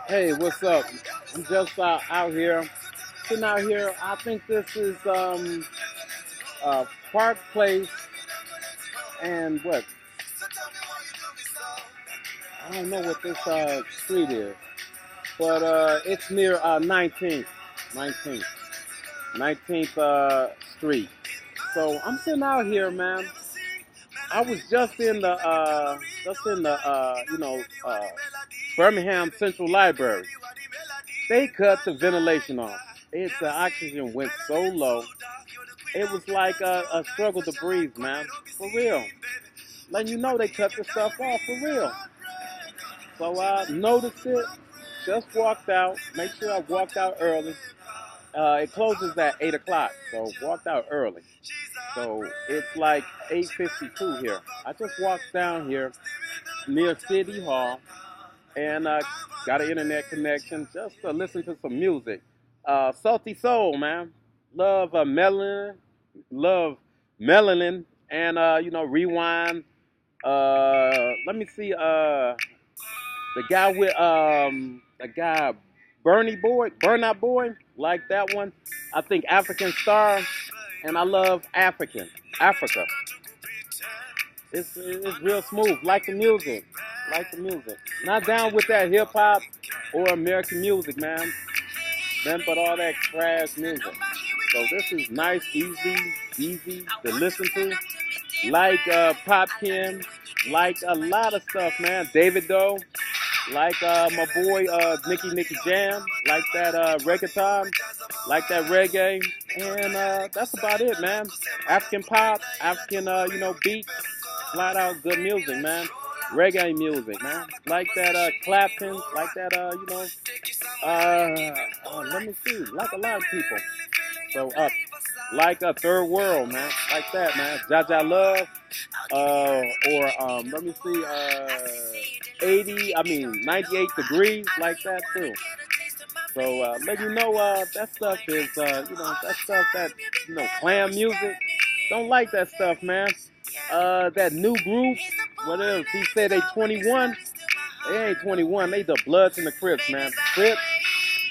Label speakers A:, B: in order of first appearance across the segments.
A: Hey, what's up? I'm just out here, sitting out here. I think this is Park Place and what? I don't know what this street is, but it's near 19th, 19th Street. So I'm sitting out here, man. I was just in the Birmingham Central Library. They cut the ventilation off. The oxygen went so low. It was like a struggle to breathe, man. For real. Letting you know they cut the stuff off for real. So I noticed it, just walked out. Make sure I walked out early. It closes at 8 o'clock, so walked out early. So it's like 8:52 here. I just walked down here near City Hall and got an internet connection just to listen to some music. Salty Soul, man. Love Melanin, and Rewind. Let me see. The guy with the guy Burnout Boy, like that one. I think African Star, and I love Africa. It's real smooth. Like the music. Not down with that hip hop or American music, man. Nothing but all that trash music. So this is nice, easy to listen to. Like Popkin, like a lot of stuff, man. David Doe, like my boy Nicky Jam, like that reggaeton, like that reggae, and that's about it, man. African pop, African beats, flat out good music, man. Reggae music, man. Like that Clapton, like that let me see, like a lot of people. So like a Third World, man, like that, man. Jaja Love, or let me see, 98 Degrees, like that too. So let you know that stuff is, that stuff that, clam music. Don't like that stuff, man. That new group, what is? He said they 21. They ain't 21. They the Bloods and the Crips, man. Crips.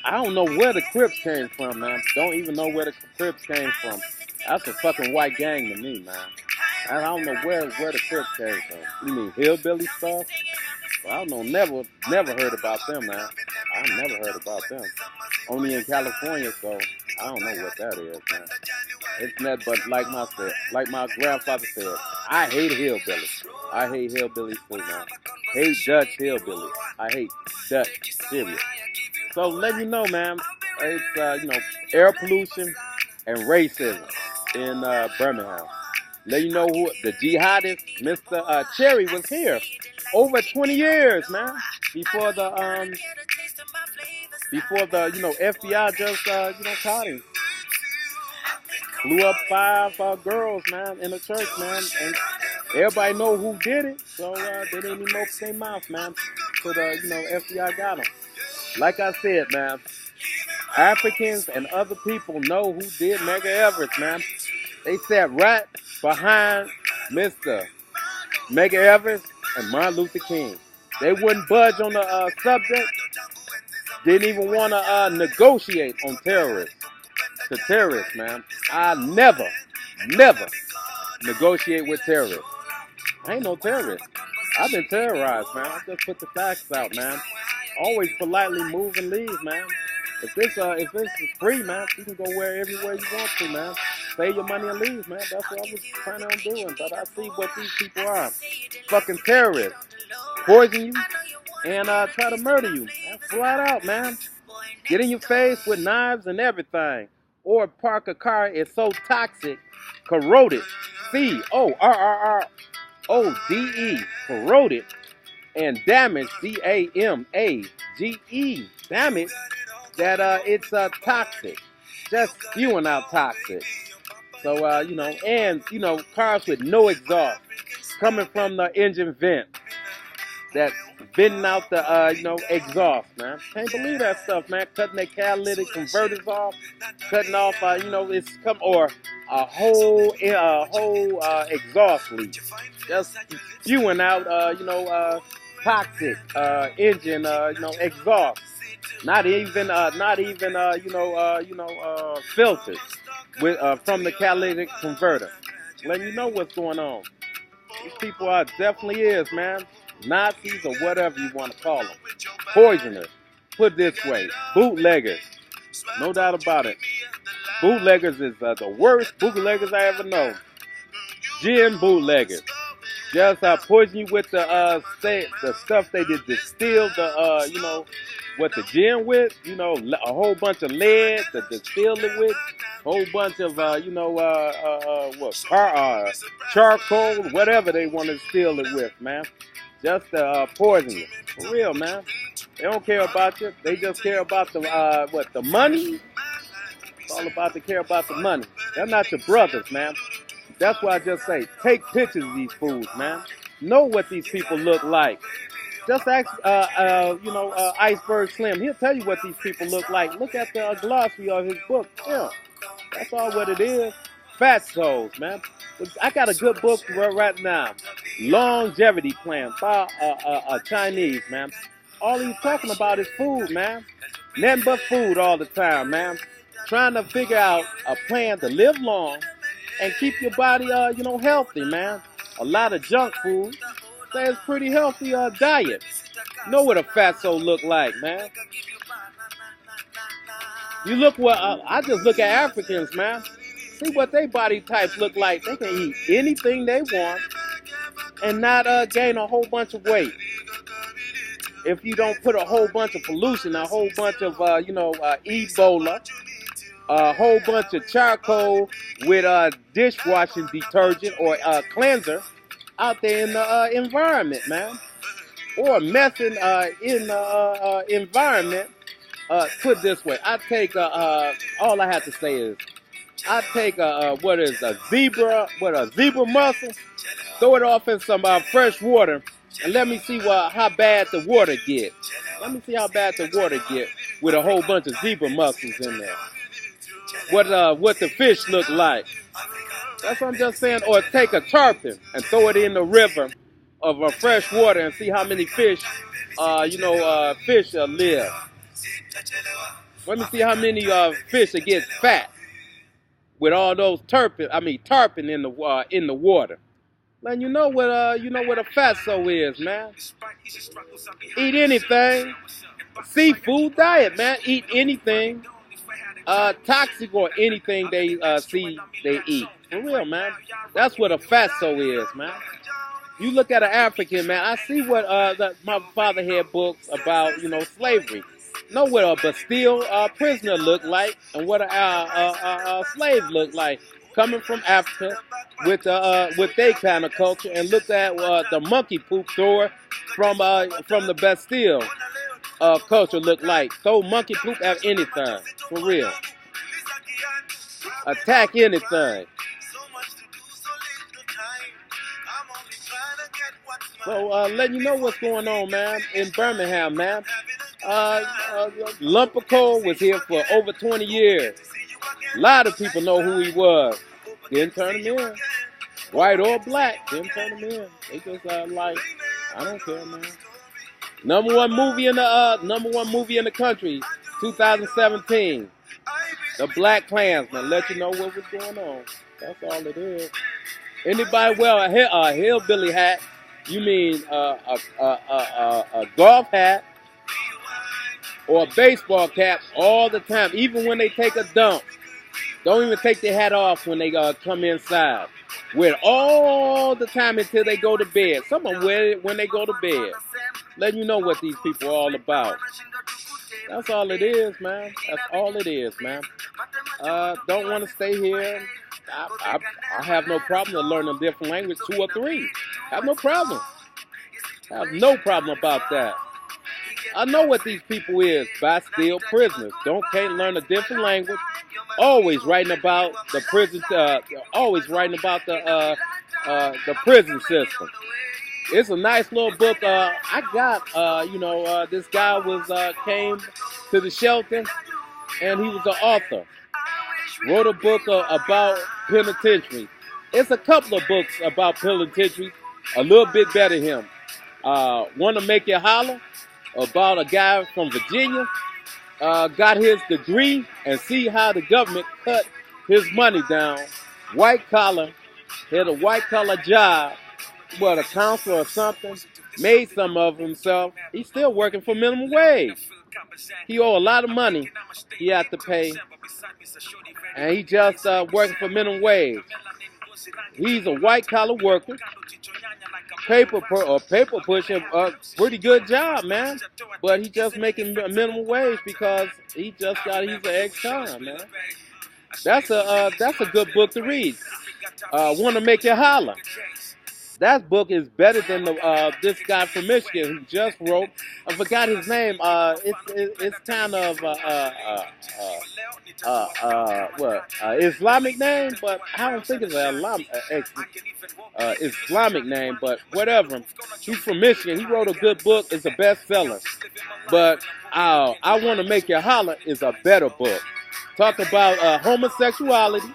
A: I don't know where the Crips came from, man. Don't even know where the Crips came from. That's a fucking white gang to me, man. I don't know where the Crips came from. You mean hillbilly stuff? Well, I don't know. Never heard about them, man. I never heard about them. Only in California, so I don't know what that is, man. It's not, but like my grandfather said, I hate hillbillies. I hate hillbillies too, man. Hate Dutch hillbillies. I hate Dutch, serious. So let you know, man, it's air pollution and racism in Birmingham. Let you know who the jihadist, Mr. Cherry, was here over 20 years, man. Before the FBI just caught him. Blew up 5 girls, man, in a church, man, and everybody know who did it, so they didn't even open their mouth, man. So the FBI got them. Like I said, man, Africans and other people know who did Medgar Evers, man. They sat right behind Mr. Medgar Evers and Martin Luther King. They wouldn't budge on the subject. Didn't even want to negotiate on terrorists. The terrorists, man. I never negotiate with terrorists. I ain't no terrorist. I've been terrorized, man. I just put the facts out, man. Always politely move and leave, man. If this is free, man, you can go everywhere you want to, man. Save your money and leave, man. That's what I was planning on doing. But I see what these people are. Fucking terrorists. Poison you and try to murder you. That's flat out, man. Get in your face with knives and everything. Or park a car is so toxic, corroded. CORRODE. Corroded. And damaged, DAMAGE, damaged, that it's toxic, just spewing out toxic. So cars with no exhaust coming from the engine vent, that's venting out the exhaust, man. Can't believe that stuff, man. Cutting their catalytic converters off, cutting off it's or a whole exhaust leak, just spewing out toxic engine, exhaust. Not even filtered with from the catalytic converter. Letting you know what's going on. These people are definitely is, man. Nazis or whatever you want to call them. Poisoners. Put it this way, bootleggers. No doubt about it. Bootleggers is the worst bootleggers I ever know. Gin bootleggers. Just poison you with the stuff they did distill the what the gin with, a whole bunch of lead to distill it with, a whole bunch of charcoal, whatever they want to distill it with, man. Just poison you, for real, man. They don't care about you. They just care about the money. It's all about to care about the money. They're not your brothers, man. That's why I just say, take pictures of these fools, man. Know what these people look like. Just ask, Iceberg Slim. He'll tell you what these people look like. Look at the glossary of his book. Yeah, that's all what it is. Fat souls, man. I got a good book right now. Longevity Plan by a Chinese, man. All he's talking about is food, man. Nothing but food all the time, man. Trying to figure out a plan to live long and keep your body, healthy, man. A lot of junk food. That's pretty healthy diet. Know what a fat soul look like, man. You look I just look at Africans, man. See what their body types look like. They can eat anything they want and not gain a whole bunch of weight. If you don't put a whole bunch of pollution, a whole bunch of, Ebola, a whole bunch of charcoal with dishwashing detergent or cleanser out there in the environment, man. Or messing in the environment. Put it this way, I take, all I have to say is, I take a zebra mussel, throw it off in some fresh water, and let me see how bad the water get. Let me see how bad the water get with a whole bunch of zebra mussels in there. What the fish look like. That's what I'm just saying. Or take a tarpon and throw it in the river of fresh water and see how many fish, fish live. Let me see how many fish that get fat with all those tarpon in the water. Letting you know what a fat soul is, man. Eat anything. Seafood diet, man. Eat anything. Toxic or anything they eat. For real, man. That's what a fat soul is, man. You look at an African, man. I see what my father had books about, slavery. Know what a Bastille prisoner looked like and what a slave looked like coming from Africa with their kind of culture, and looked at the monkey poop thrower from the Bastille culture looked like. Throw monkey poop at anything, for real. Attack anything. So letting you know what's going on, man, in Birmingham, man. Lump of coal was here for over 20 years. A lot of people know who he was. Didn't turn him in. White or black, didn't turn him in. They just I don't care, man. Number one movie in the country, 2017. The Black Klansman. Let you know what was going on. That's all it is. Anybody wear a hillbilly hat? You mean a golf hat or a baseball cap all the time, even when they take a dump. Don't even take their hat off when they come inside. Wear it all the time until they go to bed. Some of them wear it when they go to bed. Letting you know what these people are all about. That's all it is, man. That's all it is, man. Don't want to stay here. I have no problem to learn a different language, 2 or 3. Have no problem. Have no problem about that. I know what these people is. Bastille prisoners. Can't learn a different language. Always writing about the prison. Always writing about the prison system. It's a nice little book. I got. This guy came to the shelter, and he was an author. Wrote a book about penitentiary. It's a couple of books about penitentiary. A little bit better than him. Want to make you holler about a guy from Virginia, got his degree, and see how the government cut his money down. White collar, had a white collar job, what, a counselor or something, made some of himself. He's still working for minimum wage. He owe a lot of money he had to pay, and he just working for minimum wage. He's a white collar worker, paper pushing, a pretty good job, man. But he just making minimum wage because he's an ex-con, man. That's a good book to read. Want to make you holler. That book is better than this guy from Michigan who just wrote. I forgot his name. It's kind of Islamic name, but I don't think it's an Islamic name. But whatever. He's from Michigan. He wrote a good book. It's a bestseller. But I Want to Make You Holler is a better book. Talk about homosexuality.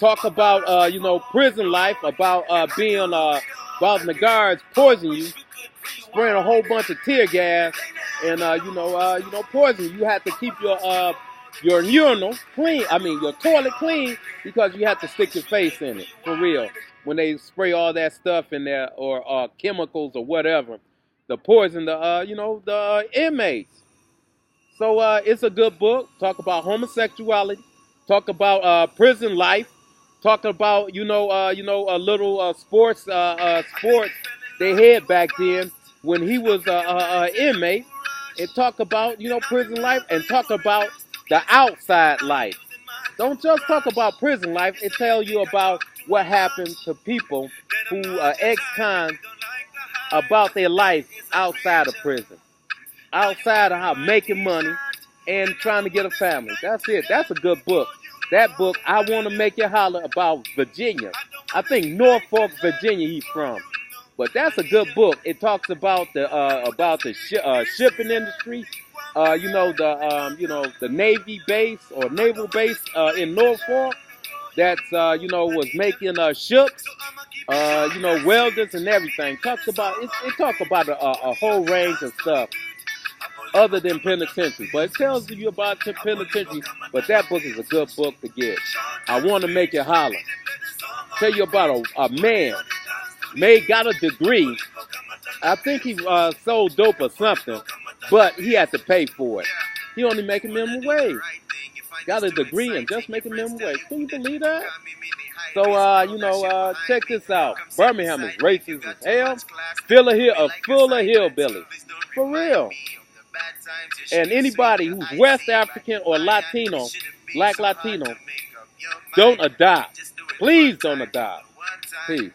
A: Talk about prison life, about being about the guards poison you, spraying a whole bunch of tear gas, and poison you. You have to keep your urinal clean. I mean your toilet clean because you have to stick your face in it for real when they spray all that stuff in there or chemicals or whatever to poison the inmates. So it's a good book. Talk about homosexuality. Talk about prison life. Talk about a little sports they had back then when he was a inmate, and talk about prison life and talk about the outside life. Don't just talk about prison life. It tells you about what happened to people who are ex-con, about their life outside of prison, outside of how making money and trying to get a family. That's it. That's a good book. That book, I Want to Make You Holler, about Virginia. I think Norfolk, Virginia he's from. But that's a good book. It talks about the shipping industry. The Navy base or naval base in Norfolk that's was making ships, welders and everything. Talks about it talks about a whole range of stuff other than penitentiary, but it tells you about penitentiary. But that book is a good book to get. I Want to Make You Holler. Tell you about a man, got a degree. I think he sold dope or something, but he had to pay for it. He only making minimum wage. Got a degree and just making minimum wage. Can you believe that? So check this out. Birmingham is racist as hell. Full of hillbillies. For real. And anybody who's West African or Latino, Black Latino, don't adopt. Please don't adopt. Peace.